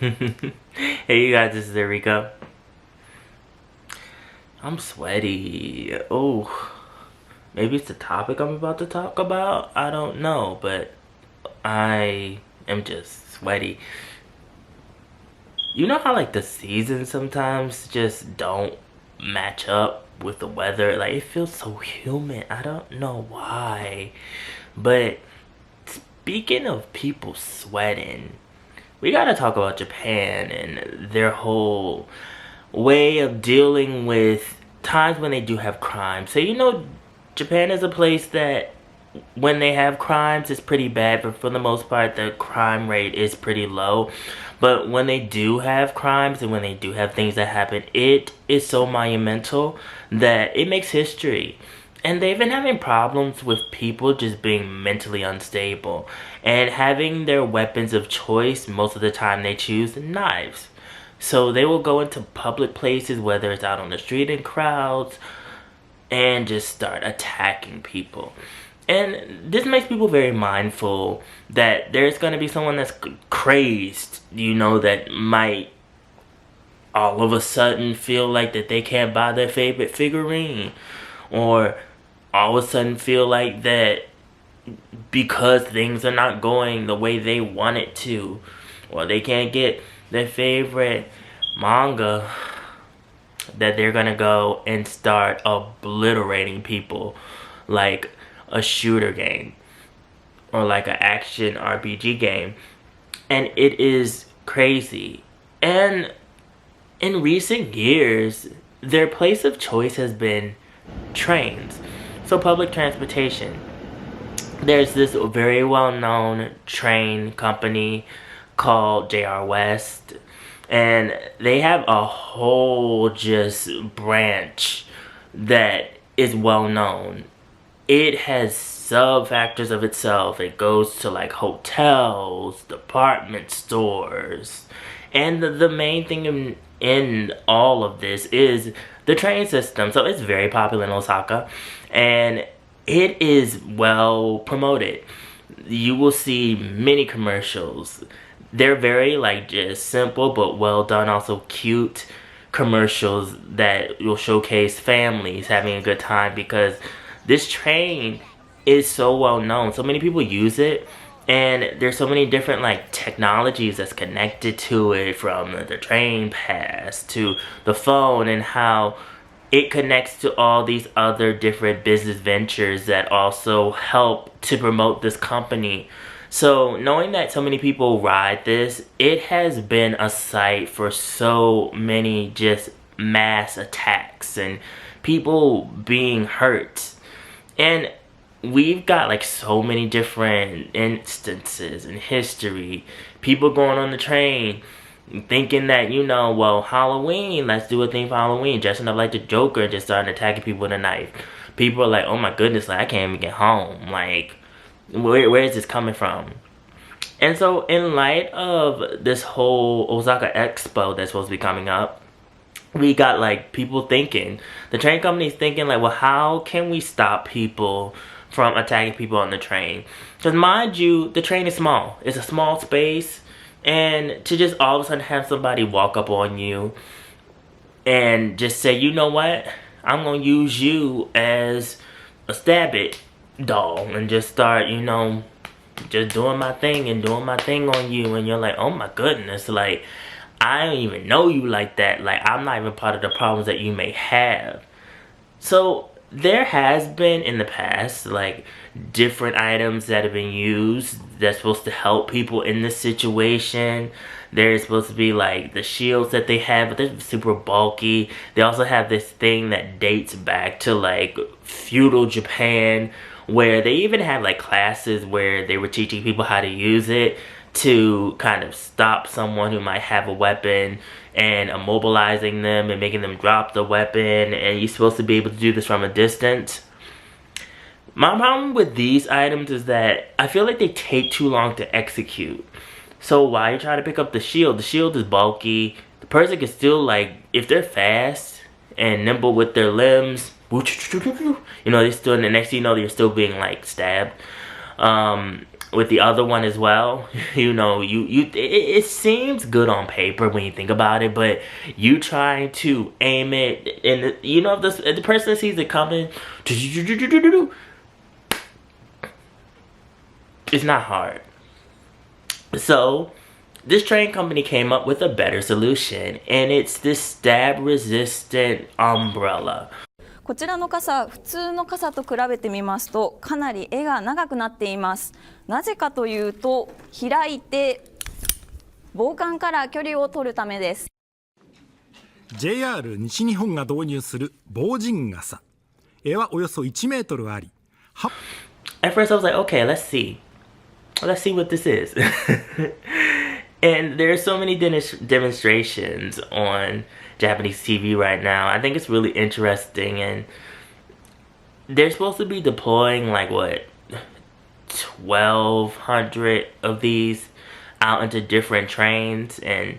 Hey you guys, this is Erico. I'm sweaty. Oh, maybe it's the topic I'm about to talk about. I don't know, but I am just sweaty. You know how like the seasons sometimes just don't match up with the weather? Like it feels so humid. I don't know why. But speaking of people sweating, we gotta talk about Japan and their whole way of dealing with times when they do have crime. So Japan is a place that when they have crimes it's pretty bad, but for the most part the crime rate is pretty low. But when they do have crimes and when they do have things that happen, it is so monumental that it makes history. And they've been having problems with people just being mentally unstable and having their weapons of choice. Most of the time they choose knives. So they will go into public places, whether it's out on the street in crowds, and just start attacking people. And this makes people very mindful that there's going to be someone that's crazed, that might all of a sudden feel like that they can't buy their favorite figurine, or all of a sudden feel like that because things are not going the way they want it to, or they can't get their favorite manga, that they're gonna go and start obliterating people like a shooter game or like an action RPG game. And it is crazy. And in recent years, their place of choice has been trains. So public transportation. There's this very well-known train company called JR West, and they have a whole just branch that is well known. It has sub factors of itself. It goes to like hotels, department stores, and the main thing in all of this is the train system. So it's very popular in Osaka, and it is well promoted. You will see many commercials. They're very like just simple but well done, also cute commercials that will showcase families having a good time, because this train is so well known. So many people use it, and there's so many different like technologies that's connected to it, from the train pass to the phone, and how it connects to all these other different business ventures that also help to promote this company. So knowing that so many people ride this, it has been a site for so many just mass attacks and people being hurt. And we've got like so many different instances in history. People going on the train thinking that, well, Halloween, let's do a thing for Halloween, dressing up like the Joker and just starting attacking people with a knife. People are like, oh my goodness, like I can't even get home. Like, where is this coming from? And so in light of this whole Osaka Expo that's supposed to be coming up, we got like people thinking, the train company's thinking like, well, how can we stop people from attacking people on the train? Because mind you, the train is small. It's a small space. And to just all of a sudden have somebody walk up on you and just say, you know what, I'm going to use you as a stab it doll and just start, just doing my thing and doing my thing on you. And you're like, oh my goodness, like, I don't even know you like that. Like, I'm not even part of the problems that you may have. So there has been in the past like different items that have been used that's supposed to help people in this situation. There's supposed to be like the shields that they have, but they're super bulky. They also have this thing that dates back to like feudal Japan, where they even had like classes where they were teaching people how to use it to kind of stop someone who might have a weapon and immobilizing them and making them drop the weapon, and you're supposed to be able to do this from a distance. My problem with these items is that I feel like they take too long to execute. So while you try to pick up the shield is bulky. The person can still, like, if they're fast and nimble with their limbs, they're still, and the next thing you know, you're still being like stabbed. with the other one as well. You know, it seems good on paper when you think about it, but you trying to aim it, and you know, if the person sees it coming, it's not hard. So this train company came up with a better solution, and it's this stab resistant umbrella. こちらの傘、普通の傘と比べてみますとかなり柄が長くなっています。なぜかというと、開いて防寒から距離を取るためです。 JR 西日本が導入する防塵傘。柄はおよそ1メートルあり、 At first I was like, okay, let's see what this is. And there's so many demonstrations on Japanese TV right now. I think it's really interesting, and they're supposed to be deploying like what, 1,200 of these out into different trains, and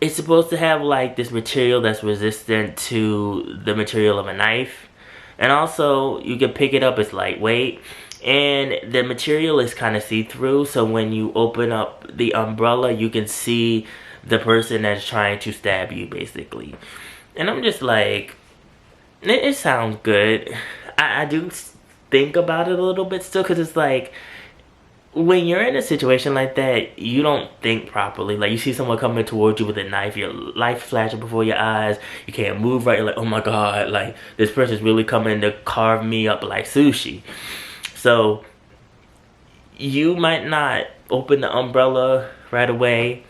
it's supposed to have like this material that's resistant to the material of a knife, and also you can pick it up, it's lightweight, and the material is kind of see-through, so when you open up the umbrella you can see the person that's trying to stab you, basically. And I'm just like, it sounds good. I do think about it a little bit still, because it's like, when you're in a situation like that, you don't think properly. Like, you see someone coming towards you with a knife, your life flashing before your eyes, you can't move right, you're like, oh my god, like, this person's really coming to carve me up like sushi. So you might not open the umbrella right away.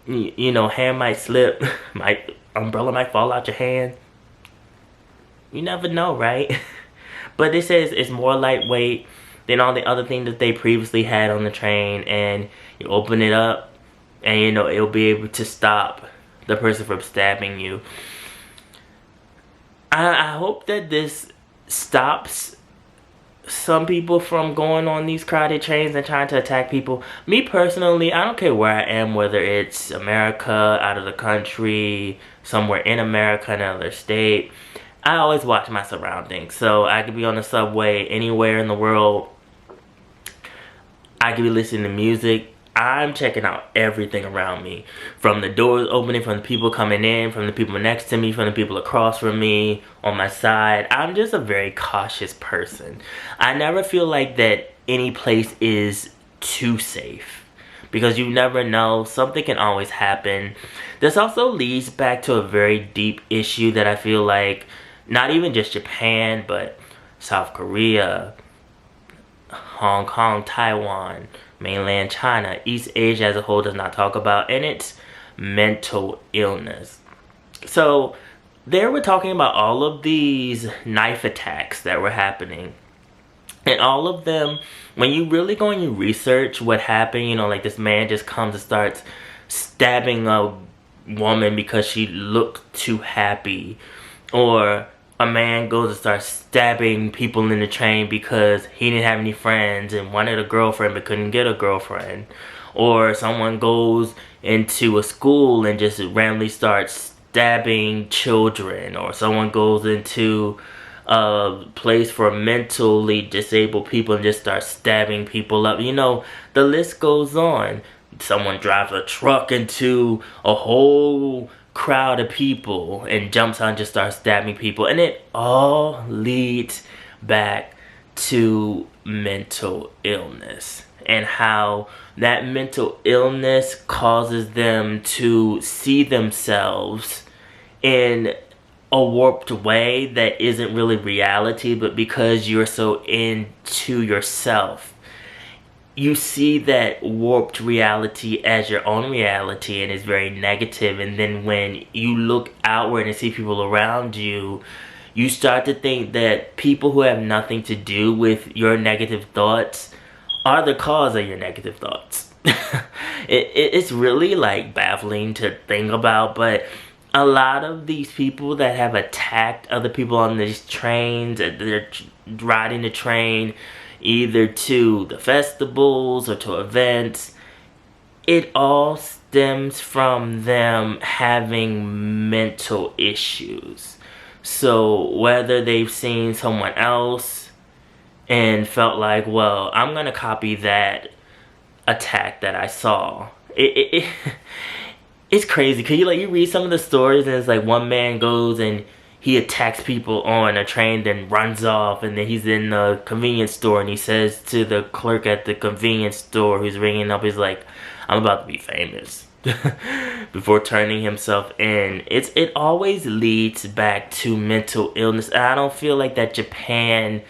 You know, hand might slip, umbrella might fall out your hand. You never know, right? But it says it's more lightweight than all the other things that they previously had on the train, and you open it up and you know it'll be able to stop the person from stabbing you. I hope that this stops some people from going on these crowded trains and trying to attack people. Me personally, I don't care where I am, whether it's America, out of the country, somewhere in America, another state. I always watch my surroundings. So I could be on the subway anywhere in the world. I could be listening to music. I'm checking out everything around me. From the doors opening, from the people coming in, from the people next to me, from the people across from me, on my side. I'm just a very cautious person. I never feel like that any place is too safe, because you never know, something can always happen. This also leads back to a very deep issue that I feel like not even just Japan, but South Korea, Hong Kong, Taiwan, mainland China, East Asia as a whole does not talk about, and it's mental illness. So they were talking about all of these knife attacks that were happening, and all of them, when you really go and you research what happened, you know, like this man just comes and starts stabbing a woman because she looked too happy, or a man goes and starts stabbing people in the train because he didn't have any friends and wanted a girlfriend but couldn't get a girlfriend. Or someone goes into a school and just randomly starts stabbing children. Or someone goes into a place for mentally disabled people and just starts stabbing people up. You know, the list goes on. Someone drives a truck into a whole crowd of people and jumps out and just starts stabbing people, and it all leads back to mental illness, and how that mental illness causes them to see themselves in a warped way that isn't really reality, but because you're so into yourself, you see that warped reality as your own reality, and it's very negative. And then when you look outward and see people around you, you start to think that people who have nothing to do with your negative thoughts are the cause of your negative thoughts. It's really like baffling to think about, but a lot of these people that have attacked other people on these trains, they're riding the train either to the festivals or to events, it all stems from them having mental issues. So whether they've seen someone else and felt like, well, I'm gonna copy that attack that I saw. It's crazy because you read some of the stories and it's like one man goes and he attacks people on a train, then runs off, and then he's in the convenience store and he says to the clerk at the convenience store who's ringing up, he's like, I'm about to be famous. Before turning himself in. It always leads back to mental illness, and I don't feel like that Japan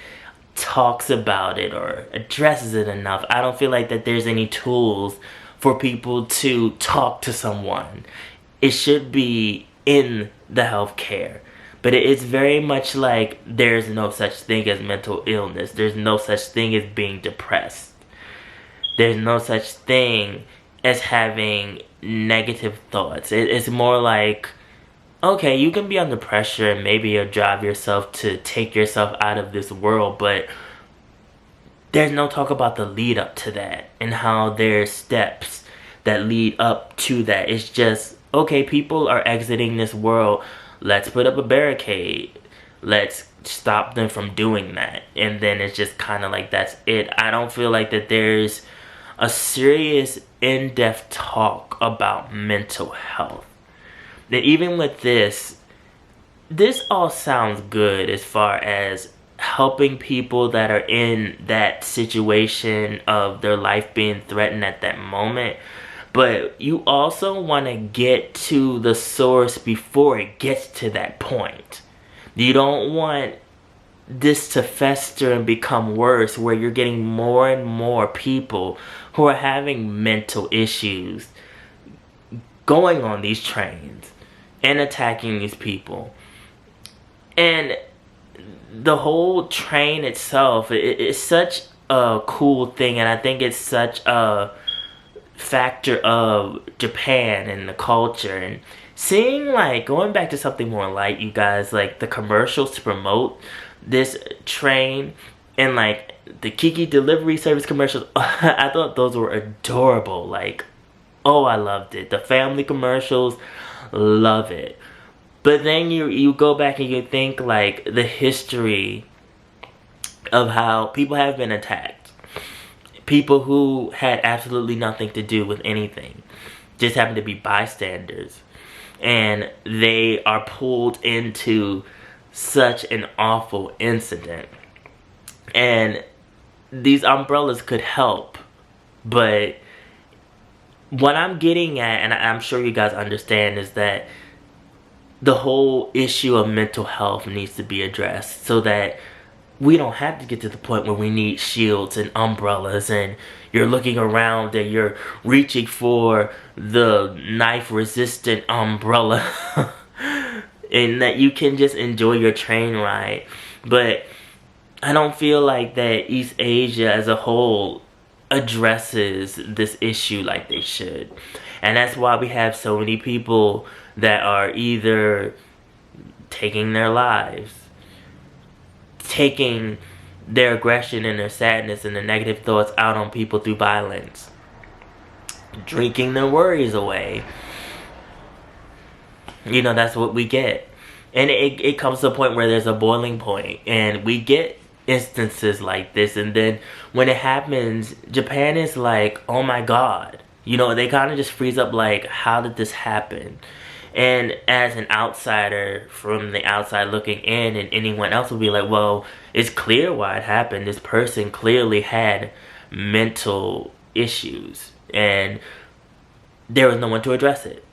talks about it or addresses it enough. I don't feel like that there's any tools for people to talk to someone. It should be in the healthcare, but it's very much like there's no such thing as mental illness. There's no such thing as being depressed. There's no such thing as having negative thoughts. It's more like, okay, you can be under pressure and maybe you'll drive yourself to take yourself out of this world, but there's no talk about the lead up to that and how there's steps that lead up to that. It's just, okay, people are exiting this world, let's put up a barricade, let's stop them from doing that. And then it's just kind of like, that's it. I don't feel like that there's a serious in-depth talk about mental health. That even with this all sounds good as far as helping people that are in that situation of their life being threatened at that moment, but you also want to get to the source before it gets to that point. You don't want this to fester and become worse, where you're getting more and more people who are having mental issues going on these trains and attacking these people. And the whole train itself, it's such a cool thing, and I think it's such a factor of Japan and the culture. And seeing, like, going back to something more light, you guys, like the commercials to promote this train and like the Kiki delivery service commercials, I thought those were adorable. Like, oh, I loved it. The family commercials, love it. But then you go back and you think like the history of how people have been attacked. People who had absolutely nothing to do with anything, just happened to be bystanders, and they are pulled into such an awful incident. And these umbrellas could help, but what I'm getting at, and I'm sure you guys understand, is that the whole issue of mental health needs to be addressed so that we don't have to get to the point where we need shields and umbrellas and you're looking around and you're reaching for the knife resistant umbrella and that you can just enjoy your train ride. But I don't feel like that East Asia as a whole addresses this issue like they should. And that's why we have so many people that are either taking their lives, taking their aggression and their sadness and their negative thoughts out on people through violence, drinking their worries away. You know, that's what we get. And it comes to a point where there's a boiling point, and we get instances like this, and then when it happens, Japan is like, oh my god. You know, they kind of just freeze up like, how did this happen? And as an outsider from the outside looking in, and anyone else would be like, well, it's clear why it happened. This person clearly had mental issues, and there was no one to address it.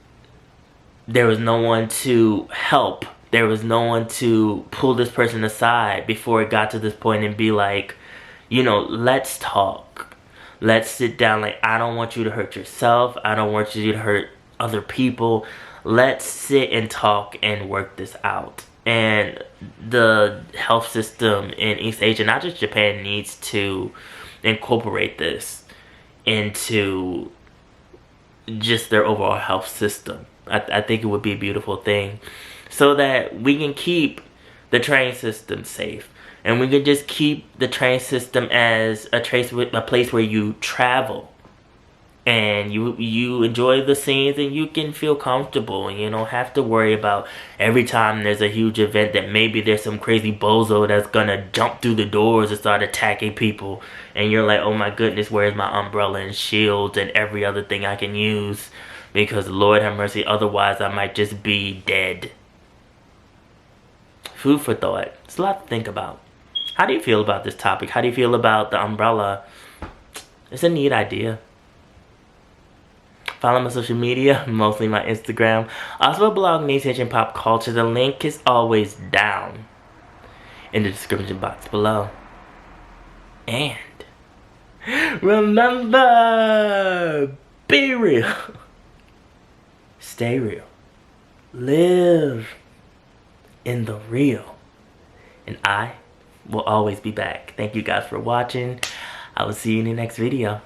There was no one to help. There was no one to pull this person aside before it got to this point and be like, you know, let's talk. Let's sit down. Like, I don't want you to hurt yourself. I don't want you to hurt other people. Let's sit and talk and work this out. And the health system in East Asia, not just Japan, needs to incorporate this into just their overall health system. I think it would be a beautiful thing, so that we can keep the train system safe, and we can just keep the train system as a place where you travel and you enjoy the scenes and you can feel comfortable, and you don't have to worry about every time there's a huge event that maybe there's some crazy bozo that's gonna jump through the doors and start attacking people, and you're like, oh my goodness, where's my umbrella and shields and every other thing I can use, because Lord have mercy, otherwise I might just be dead. Food for thought. It's a lot to think about. How do you feel about this topic? How do you feel about the umbrella? It's a neat idea. Follow my social media, mostly my Instagram. Also a blog, Nate's Hitch and Pop Culture. The link is always down in the description box below. And remember, be real, stay real, live in the real, and I will always be back. Thank you guys for watching. I will see you in the next video.